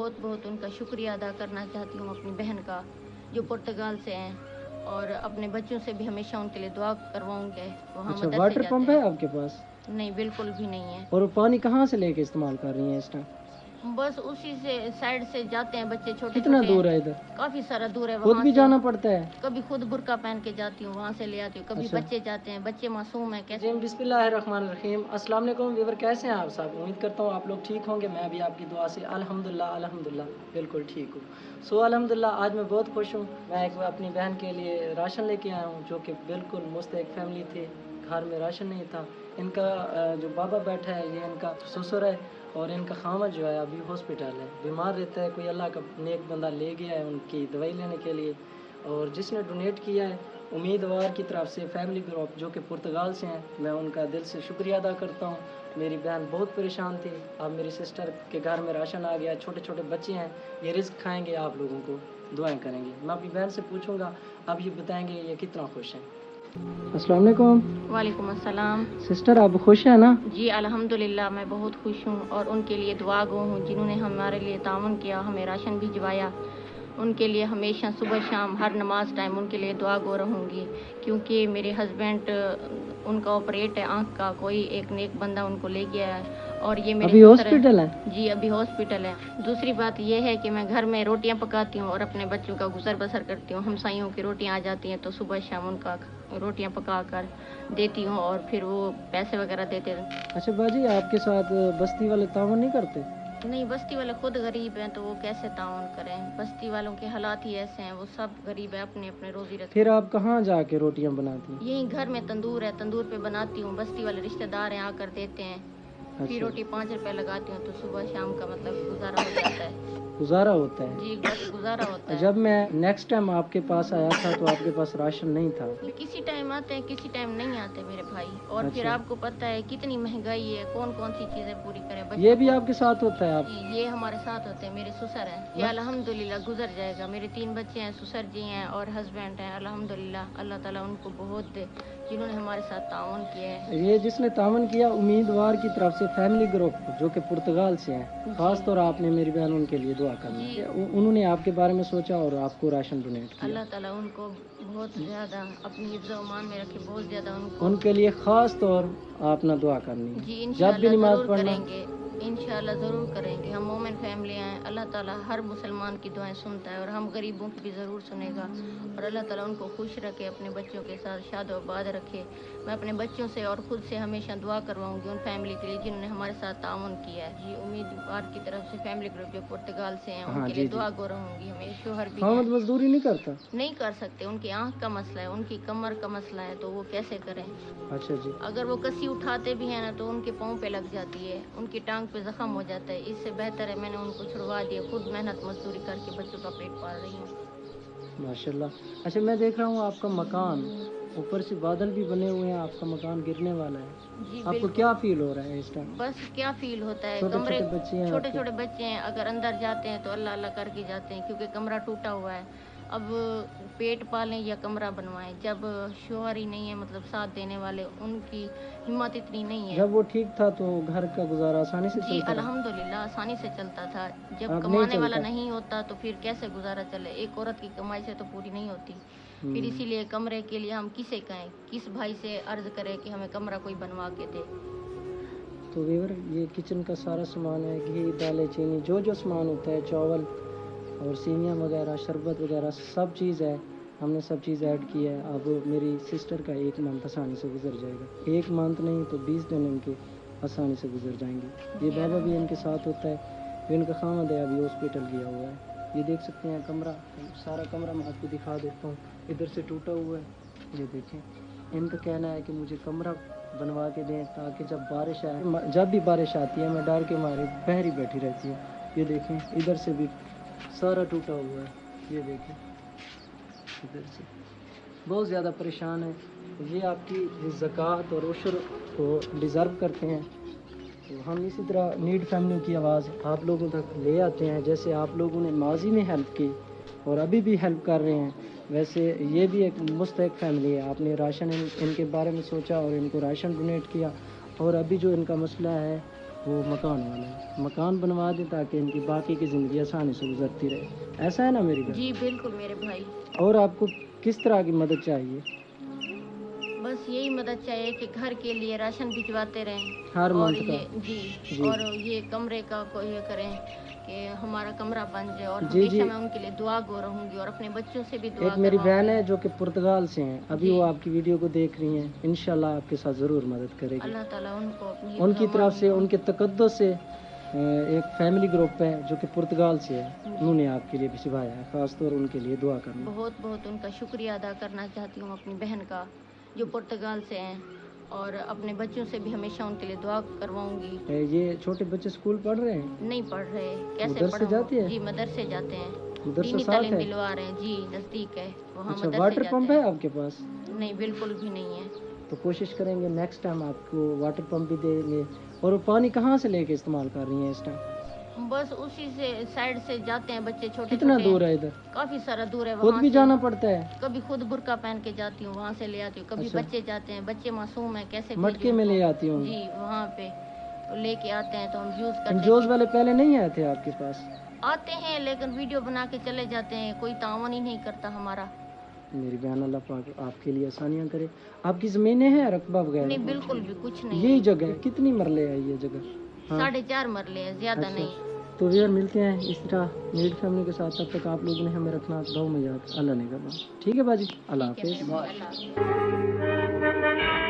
बहुत बहुत उनका शुक्रिया अदा करना चाहती हूँ अपनी बहन का, जो पुर्तगाल से हैं, और अपने बच्चों से भी हमेशा उनके लिए दुआ करवाऊँगी। वहाँ अच्छा, मदरसे वाटर जाते पंप है हैं। आपके पास? नहीं, बिल्कुल भी नहीं है। और वो पानी कहाँ से लेके इस्तेमाल कर रही हैं इस टाइम? बस उसी से साइड से जाते हैं बच्चे छोटे कितना छोटे। दूर है इधर? काफ़ी सारा दूर है खुद वहाँ भी से। जाना पड़ता है? कभी खुद बुर्का पहन के जाती हूँ, वहाँ से ले आती हूँ। कभी अच्छा। बच्चे जाते हैं, बच्चे मासूम हैं कैसे। जी, बिस्मिल्लाहिर्रहमानिर्रहीम। अस्सलाम वालेकुम व्यूअर, कैसे हैं आप सब? उम्मीद करता हूँ आप लोग ठीक होंगे। मैं भी आपकी दुआ से अल्हम्दुलिल्लाह अल्हम्दुलिल्लाह बिल्कुल ठीक हूँ। अल्हम्दुलिल्लाह आज मैं बहुत खुश हूँ। मैं एक अपनी बहन के लिए राशन लेके आया हूँ, जो कि बिल्कुल मुस्तहिक फैमिली थी, घर में राशन नहीं था। इनका जो बाबा बैठा है ये इनका ससुर है, और इनका खामद जो है अभी हॉस्पिटल है, बीमार रहता है। कोई अल्लाह का नेक बंदा ले गया है उनकी दवाई लेने के लिए, और जिसने डोनेट किया है उम्मीदवार की तरफ से फैमिली ग्रुप जो कि पुर्तगाल से हैं, मैं उनका दिल से शुक्रिया अदा करता हूँ। मेरी बहन बहुत परेशान थी, अब मेरी सिस्टर के घर में राशन आ गया, छोटे छोटे बच्चे हैं, ये रिस्क खाएंगे, आप लोगों को दुआएं करेंगे। मैं अपनी बहन से पूछूंगा, अब ये बताएंगे ये कितना खुश हैं। अस्सलाम वालेकुम। वालेकुम अस्सलाम। सिस्टर आप खुश हैं ना? जी अल्हम्दुलिल्लाह मैं बहुत खुश हूँ, और उनके लिए दुआ गो हूँ जिन्होंने हमारे लिए ताउन किया, हमें राशन भिजवाया। उनके लिए हमेशा सुबह शाम हर नमाज टाइम उनके लिए दुआ गो रहूँगी, क्योंकि मेरे हस्बैंड उनका ऑपरेट है आँख का, कोई एक नेक बंदा उनको ले गया है, और ये मेरे अभी ससुर हैं। हॉस्पिटल है? जी अभी हॉस्पिटल है। दूसरी बात यह है कि मैं घर में रोटियां पकाती हूँ और अपने बच्चों का गुजर बसर करती हूँ। हमसाइयों की रोटियां आ जाती हैं तो सुबह शाम उनका रोटियां पका कर देती हूँ, और फिर वो पैसे वगैरह देते हैं। अच्छा बाजी, आपके साथ बस्ती वाले तावन नहीं करते? नहीं, बस्ती वाले खुद गरीब हैं तो वो कैसे ताउन करें। बस्ती वालों के हालात ही ऐसे हैं, वो सब गरीब है, अपने अपने रोजी रोटी। फिर आप कहाँ जाके रोटियां बनाती हैं? यहीं घर में तंदूर है, तंदूर पे बनाती हूँ। बस्ती वाले रिश्तेदार हैं, आकर देते हैं। फिर अच्छा, रोटी 5 रुपए लगाती हूँ तो सुबह शाम का मतलब गुजारा हो जाता है। गुजारा होता है। जी बस गुजारा होता है। जब मैं नेक्स्ट टाइम आपके पास आया था तो आपके पास राशन नहीं था। किसी टाइम आते हैं, किसी टाइम नहीं आते मेरे भाई। और फिर अच्छा। आपको पता है कितनी महंगाई है, कौन कौन सी चीजें पूरी करें बच्चों ये भी को। आपके साथ होता है? आप जी, ये हमारे साथ होते हैं, मेरे ससुर हैं। ये अल्हम्दुलिल्लाह गुजर जाएगा। मेरे 3 बच्चे हैं, ससुर जी हैं और हस्बैंड हैं। अल्हम्दुलिल्लाह अल्लाह ताला उनको बहुत दे जिन्होंने हमारे साथ ताउन किया है। ये जिसने तावन किया उम्मीदवार की तरफ से फैमिली ग्रुप जो कि पुर्तगाल से हैं, खास तौर आपने मेरी बहन उनके लिए दुआ करना है। उन्होंने आपके बारे में सोचा और आपको राशन डोनेट किया। अल्लाह ताला उनको बहुत ज़्यादा अपनी इज्जत मान में रखे, बहुत ज़्यादा उनको। उनके लिए खास तौर आपने दुआ करनी है। जी जब भी इंशाअल्लाह नमाज ज़रूर पढ़ना। करेंगे, इंशाअल्लाह ज़रूर करेंगे। हम मोमिन फैमिली हैं, अल्लाह ताला हर मुसलमान की दुआएं सुनता है, और हम गरीबों की भी ज़रूर सुनेगा। और अल्लाह ताला उनको खुश रखे, अपने बच्चों के साथ शाद-ओ-आबाद रखे। मैं अपने बच्चों से और खुद से हमेशा दुआ करवाऊंगी उन फैमिली के लिए जिन्होंने हमारे साथ ताउन किया है। जी उम्मीदवार की तरफ से फैमिली ग्रुप जो पुर्तगाल से हैं, हाँ, उनके जी, लिए जी। दुआ गो रहूंगी। हमें शोहर भी खामद हैं, मजदूरी नहीं करता? नहीं कर सकते, उनकी आँख का मसला है, उनकी कमर का मसला है, तो वो कैसे करें। अच्छा जी। अगर वो कसी उठाते भी हैं ना तो उनके पाँव पे लग जाती है, उनकी टांग पे जख्म हो जाता है। इससे बेहतर है मैंने उनको छुड़वा दिया, खुद मेहनत मजदूरी करके बच्चों का पेट पाल रही हूँ। माशाल्लाह। अच्छा मैं देख रहा हूँ आपका मकान ऊपर से बादल भी बने हुए हैं, आपका मकान गिरने वाला है। जी आपको बिल्कुल। क्या फील हो रहा है इस टाइम? बस क्या फील होता है, छोटे कमरे छोटे बच्चे हैं छोटे आपके? छोटे बच्चे हैं, अगर अंदर जाते हैं तो अल्लाह अल्लाह करके जाते हैं, क्योंकि कमरा टूटा हुआ है। अब पेट पालें या कमरा बनवाएं, जब शोहर ही नहीं है मतलब साथ देने वाले, उनकी हिम्मत इतनी नहीं है। जब वो ठीक था तो घर का गुजारा आसानी से जी चलता रहा? अल्हम्दुलिल्लाह आसानी से चलता था। जब अब नहीं कमाने वाला चलता? नहीं होता तो फिर कैसे गुजारा चले। एक औरत की कमाई से तो पूरी नहीं होती। फिर इसीलिए कमरे के लिए हम किसे कहें, किस भाई से अर्ज करें कि हमें कमरा कोई बनवा के दे। तो वीवर ये किचन का सारा सामान है, घी दालें चीनी जो जो सामान होता है, चावल और सेवियाँ वगैरह शरबत वगैरह सब चीज़ है, हमने सब चीज़ ऐड की है। अब मेरी सिस्टर का 1 मंथ आसानी से गुजर जाएगा, 1 मंथ नहीं तो 20 दिन इनके आसानी से गुजर जाएंगे। ये बाबा भी इनके साथ होता है, जो इनका खामद है अभी हॉस्पिटल गया हुआ है। ये देख सकते हैं कमरा, सारा कमरा मैं आपको दिखा देता हूँ, इधर से टूटा हुआ है, ये देखें। इनका कहना है कि मुझे कमरा बनवा के दें ताकि जब भी बारिश आती है मैं डर के मारे बहरी बैठी रहती हूँ। ये देखें इधर से भी सारा टूटा हुआ है, ये देखें इधर से बहुत ज़्यादा परेशान है। ये आपकी ज़कात और उशर को डिज़र्व करते हैं। तो हम इसी तरह नीड फैमिली की आवाज़ आप लोगों तक ले आते हैं, जैसे आप लोगों ने माजी में हेल्प की और अभी भी हेल्प कर रहे हैं, वैसे ये भी एक मुस्तहिक फैमिली है। आपने राशन इनके बारे में सोचा और इनको राशन डोनेट किया, और अभी जो इनका मसला है वो मकान वाला है, मकान बनवा दे ताकि इनकी बाकी की ज़िंदगी आसानी से गुजरती रहे। ऐसा है ना मेरी बात? जी बिल्कुल मेरे भाई। और आपको किस तरह की मदद चाहिए? बस यही मदद चाहिए कि घर के लिए राशन भिजवाते रहें हर और मंथ का? ये जी जी और ये कमरे का को ये करें कि हमारा कमरा बन जाए और जी जी। हमेशा मैं उनके लिए दुआ गो रहूंगी और अपने बच्चों से भी दुआ एक मेरी बहन करवाऊंगी। है जो कि पुर्तगाल से हैं, अभी जी वो आपकी वीडियो को देख रही हैं, इंशाल्लाह आपके साथ ज़रूर मदद करेगी। अल्लाह ताला उनको अपनी उनकी हिफ्ज़ तरफ से, अमान में उनके तकद्दुस से एक फैमिली ग्रुप है जो कि पुर्तगाल से है, उन्होंने आपके लिए भिजवाया है, ख़ासतौर उनके लिए दुआ करना। बहुत बहुत उनका शुक्रिया अदा करना चाहती हूँ अपनी बहन का जो पुर्तगाल से हैं और अपने बच्चों से भी हमेशा उनके लिए दुआ करवाऊंगी। ये छोटे बच्चे स्कूल पढ़ रहे हैं? नहीं पढ़ रहे, कैसे मदरसे पढ़ाऊँ? जाती है? जी मदरसे जाते हैं, मदरसा दीनी साथ तालीम है? दिलवा रहे हैं जी, नज़दीक है, वहाँ अच्छा, मदरसे वाटर जाते पंप है हैं। आपके पास? नहीं बिल्कुल भी नहीं है। तो कोशिश करेंगे नेक्स्ट टाइम आपको वाटर पंप भी देंगे। और वो पानी कहाँ से लेके इस्तेमाल कर रही हैं इस टाइम? बस उसी से साइड से जाते हैं बच्चे छोटे कितना छोटे। दूर है इधर? काफ़ी सारा दूर है, खुद वहाँ भी से जाना पड़ता है? कभी खुद बुर्का पहन के जाती हूँ, वहाँ से ले आती हूँ, कभी अच्छा। बच्चे जाते हैं, बच्चे मासूम हैं, कैसे भेजूं मटके में उनको? ले आती हूँ? जी वहाँ पे तो लेके आते हैं तो हम यूज़ करते एनजीओज हैं। वाले पहले नहीं आए थे आपके पास? आते हैं लेकिन वीडियो बना के चले जाते हैं, कोई तावन ही नहीं करता हमारा। मेरी बहन अल्लाह पाक आपके लिए आसानियाँ करे। आपकी ज़मीनें हैं, रकबा नहीं वगैरह? बिल्कुल भी कुछ नहीं यही है। जगह है? कितनी मरले है ये जगह? हाँ 4.5 मरले है, ज़्यादा अच्छा। नहीं। तो यार मिलते हैं इस तरह नीड फैमिली के साथ, तब तक आप लोगों ने हमें रखना दुआ में याद। अल्लाह ने कहा। ठीक है बाजी, अल्लाह ठीक है मेरे हाफिज़। भाई, अल्लाह हाफ़िज़।